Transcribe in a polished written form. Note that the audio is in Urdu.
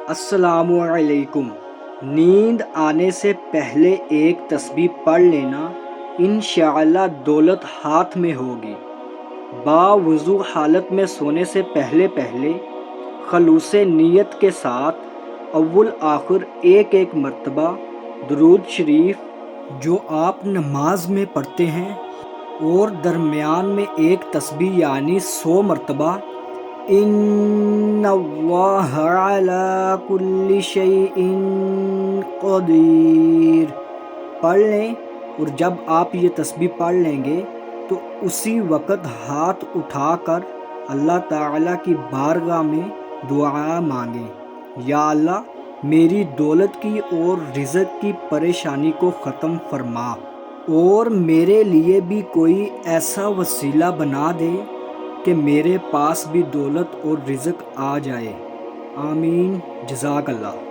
السلام علیکم۔ نیند آنے سے پہلے ایک تسبیح پڑھ لینا، انشاءاللہ دولت ہاتھ میں ہوگی۔ باوضو حالت میں سونے سے پہلے خلوص نیت کے ساتھ اول آخر ایک مرتبہ درود شریف جو آپ نماز میں پڑھتے ہیں اور درمیان میں ایک تسبیح یعنی 100 مرتبہ ان اللہ علی کل شیء قدیر پڑھ لیں، اور جب آپ یہ تسبیح پڑھ لیں گے تو اسی وقت ہاتھ اٹھا کر اللہ تعالیٰ کی بارگاہ میں دعا مانگیں، یا اللہ میری دولت کی اور رزق کی پریشانی کو ختم فرما، اور میرے لیے بھی کوئی ایسا وسیلہ بنا دے کہ میرے پاس بھی دولت اور رزق آ جائے۔ آمین۔ جزاک اللہ۔